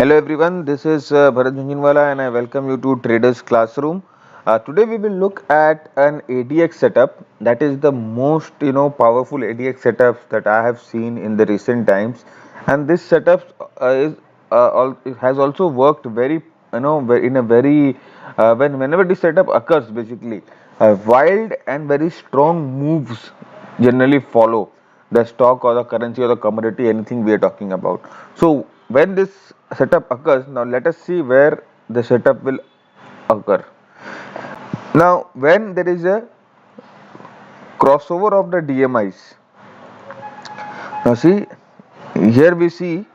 Hello everyone, this is Bharat Jhunjhunwala and I welcome you to Traders Classroom. Today we will look at an ADX setup that is the most powerful ADX setups that I have seen in the recent times, and this setup has also worked very in a very whenever this setup occurs, basically wild and very strong moves generally follow the stock or the currency or the commodity, anything we are talking about. So when this setup occurs, now let us see where the setup will occur. Now when there is a crossover of the DMIs, now see, here we see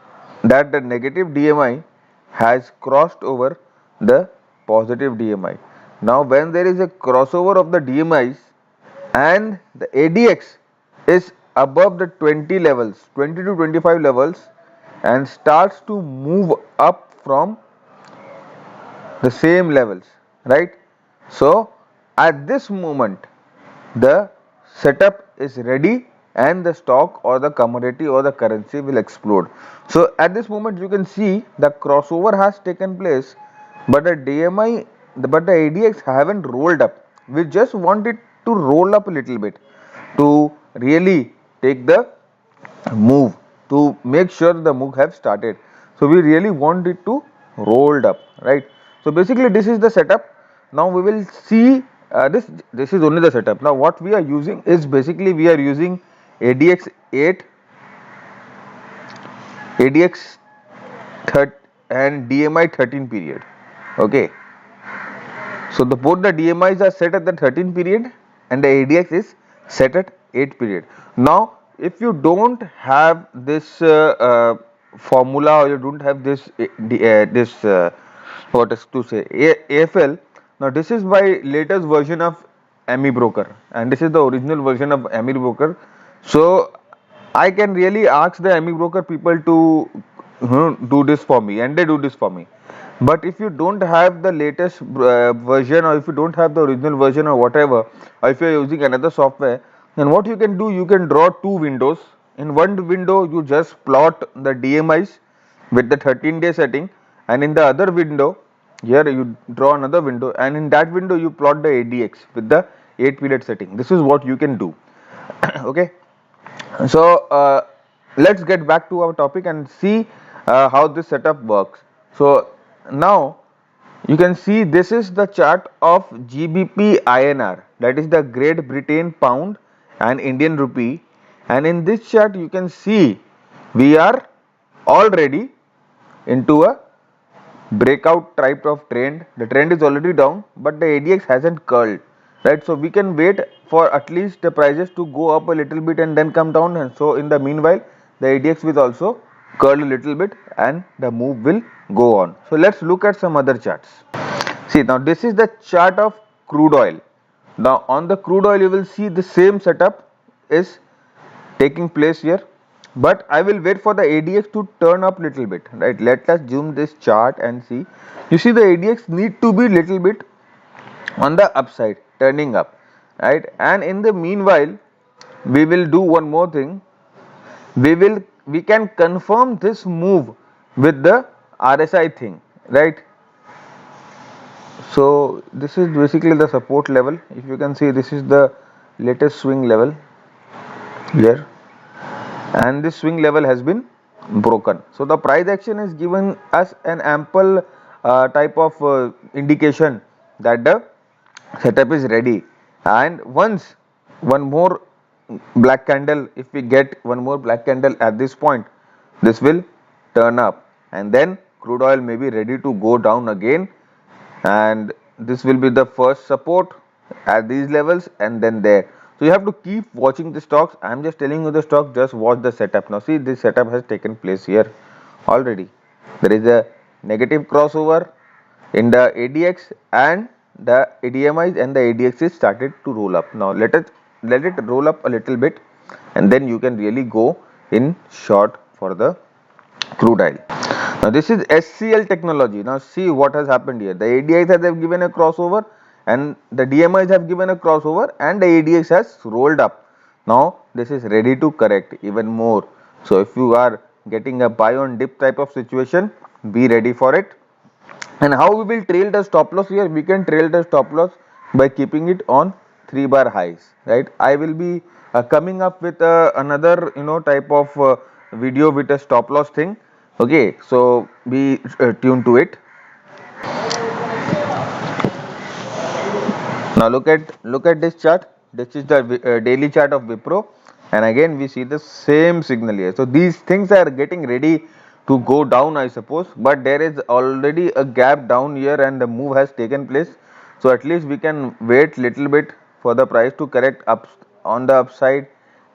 that the negative DMI has crossed over the positive DMI. Now when there is a crossover of the DMIs and the ADX is above the 20 levels, 20 to 25 levels, and starts to move up from the same levels, right? So at this moment the setup is ready and the stock or the commodity or the currency will explode. So at this moment you can see the crossover has taken place, but the DMI but the ADX haven't rolled up. We just want it to roll up a little bit to really take the move, to make sure the move have started. So we really want it to rolled up, right? So basically this is the setup. Now we will see this is only the setup. Now what we are using is basically we are using ADX 8, ADX 30 and DMI 13 period. Okay, so both the DMIs are set at the 13 period and the ADX is set at 8 period. Now if you don't have this formula, or you don't have this what is to say AFL, now this is by latest version of AMI broker and this is the original version of AMI broker. So I can really ask the AMI broker people to do this for me, and they do this for me. But if you don't have the latest version, or if you don't have the original version or whatever, or if you are using another software, then what you can do, you can draw two windows. In one window you just plot the DMIs with the 13-day setting, and in the other window here you draw another window, and in that window you plot the ADX with the 8 period setting. This is what you can do. Okay, so let's get back to our topic and see how this setup works. So now you can see this is the chart of GBP INR, that is the Great Britain pound and Indian rupee, and in this chart you can see we are already into a breakout type of trend. The trend is already down, but the ADX hasn't curled, right? So we can wait for at least the prices to go up a little bit and then come down, and so in the meanwhile the ADX will also curl a little bit and the move will go on. So let's look at some other charts. See, now this is the chart of crude oil. Now on the crude oil you will see the same setup is taking place here, but I will wait for the ADX to turn up little bit, right? Let us zoom this chart and see. You see the ADX need to be little bit on the upside, turning up, right? And in the meanwhile we will do one more thing. We can confirm this move with the RSI thing, right? So this is basically the support level. If you can see, this is the latest swing level here, and this swing level has been broken. So the price action is given us an ample type of indication that the setup is ready, and once one more black candle, if we get one more black candle at this point, this will turn up, and then crude oil may be ready to go down again, and this will be the first support at these levels and then there. So you have to keep watching the stocks. I am just telling you the stock, just watch the setup. Now see, this setup has taken place here already. There is a negative crossover in the ADX and the DMIs, and the ADX is started to roll up. Now let it roll up a little bit, and then you can really go in short for the crude oil. Now this is SCL technology. Now see what has happened here. The ADX have given a crossover and the DMIs have given a crossover, and the ADX has rolled up. Now this is ready to correct even more. So if you are getting a buy on dip type of situation, be ready for it. And how we will trail the stop loss here? We can trail the stop loss by keeping it on 3 bar highs, right? I will be coming up with another type of video with a stop loss thing. Okay, so be tuned to it. Now look at this chart. This is the daily chart of Wipro, and again we see the same signal here. So these things are getting ready to go down, I suppose, but there is already a gap down here, and the move has taken place. So at least we can wait little bit for the price to correct up on the upside,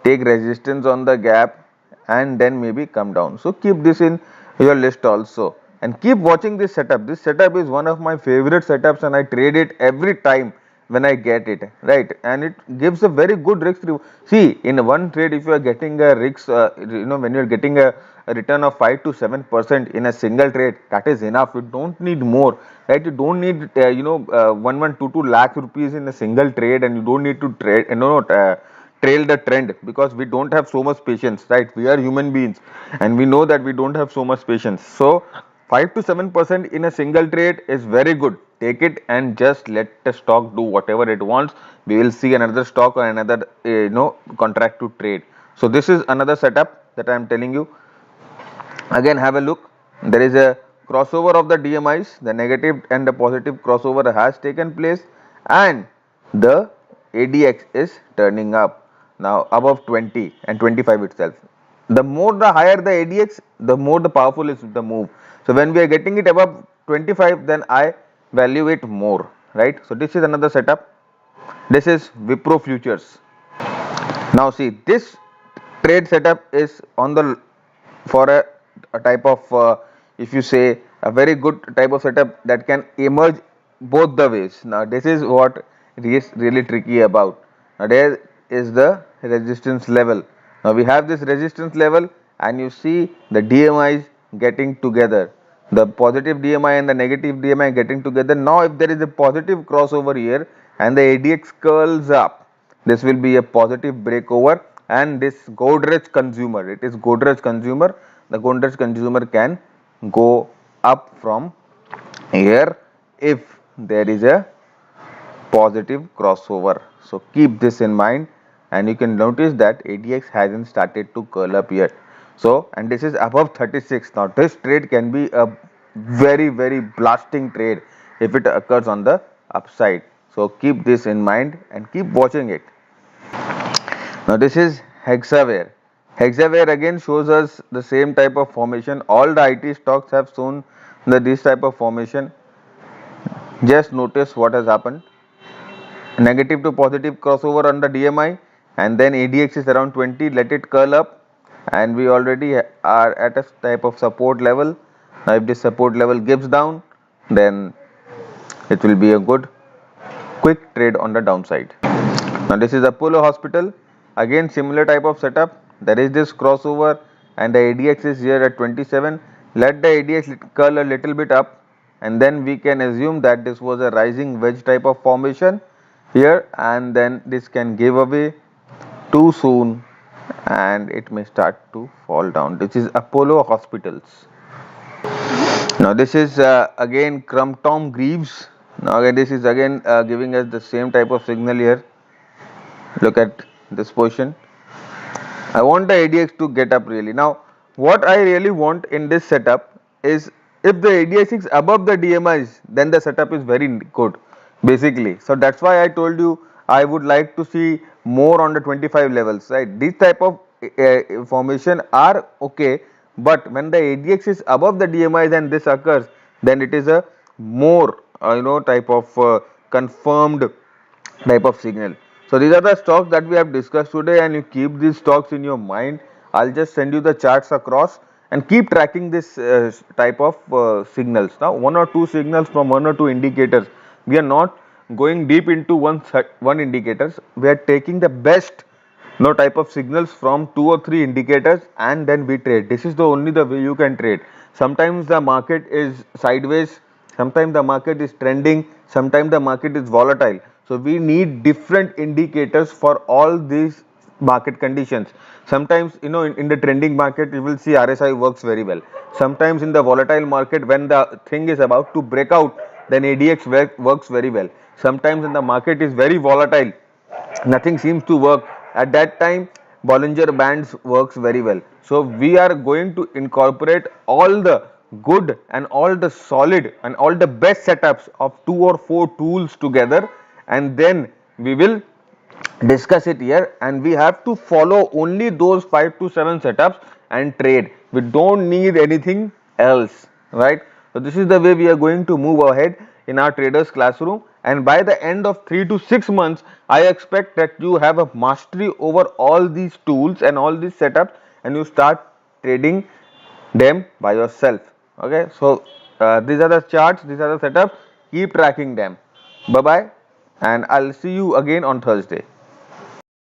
take resistance on the gap, and then maybe come down. So keep this in your list also, and keep watching this setup. This setup is one of my favorite setups, and I trade it every time when I get it, right? And it gives a very good risk reward. See, in one trade, if you are getting a risk, when you're getting a return of 5 to 7% in a single trade, that is enough. You don't need more, right? You don't need 1 1 2 2 lakh rupees in a single trade, and you don't need to trade trail the trend, because we don't have so much patience, right? We are human beings, and we know that we don't have so much patience. So 5 to 7% in a single trade is very good. Take it and just let the stock do whatever it wants. We will see another stock or another contract to trade. So this is another setup that I am telling you. Again, have a look. There is a crossover of the DMIs. The negative and the positive crossover has taken place, and the ADX is turning up now above 20 and 25 itself. The higher the ADX, the more the powerful is the move. So when we are getting it above 25, then I value it more, right? So this is another setup. This is Wipro futures. Now see, this trade setup is on the for a type of if you say a very good type of setup that can emerge both the ways. Now this is what is really tricky about. Now there is the resistance level. Now we have this resistance level, and you see the DMIs getting together, the positive DMI and the negative DMI getting together. Now if there is a positive crossover here and the ADX curls up, this will be a positive breakover, and this Godrej consumer, it is Godrej consumer, the Godrej consumer can go up from here if there is a positive crossover. So keep this in mind, and you can notice that ADX hasn't started to curl up yet. So, and this is above 36. Now this trade can be a very blasting trade if it occurs on the upside. So keep this in mind and keep watching it. Now this is Hexaware. Hexaware again shows us the same type of formation. All the IT stocks have shown this type of formation. Just notice what has happened. Negative to positive crossover on the DMI, and then ADX is around 20. Let it curl up, and we already are at a type of support level. Now if this support level gives down, then it will be a good quick trade on the downside. Now this is Apollo Hospital. Again similar type of setup. There is this crossover, and the ADX is here at 27. Let the ADX curl a little bit up, and then we can assume that this was a rising wedge type of formation here, and then this can give away too soon, and it may start to fall down. This is Apollo Hospitals. Now this is again Crumpton Greaves. Now again this is again giving us the same type of signal here. Look at this position. I want the ADX to get up really. Now what I really want in this setup is, if the ADX is above the DMIs, then the setup is very good basically. So that's why I told you I would like to see more on the 25 levels, right? This type of formation are okay, but when the ADX is above the DMIs and this occurs, then it is a more type of confirmed type of signal. So these are the stocks that we have discussed today, and you keep these stocks in your mind. I'll just send you the charts across, and keep tracking this type of signals. Now one or two signals from one or two indicators. We are not going deep into one indicators. We are taking the best type of signals from two or three indicators, and then we trade. This is the only the way you can trade. Sometimes the market is sideways, sometimes the market is trending, sometimes the market is volatile. So we need different indicators for all these market conditions. Sometimes, in the trending market, you will see RSI works very well. Sometimes in the volatile market, when the thing is about to break out, then ADX works very well. Sometimes when the market is very volatile, nothing seems to work. At that time, Bollinger Bands works very well. So we are going to incorporate all the good and all the solid and all the best setups of 2 or 4 tools together, and then we will discuss it here, and we have to follow only those 5 to 7 setups and trade. We don't need anything else, right? So this is the way we are going to move ahead in our traders classroom, and by the end of 3 to 6 months I expect that you have a mastery over all these tools and all these setups, and you start trading them by yourself. Okay, so these are the charts, these are the setups. Keep tracking them. Bye bye, and I'll see you again on Thursday.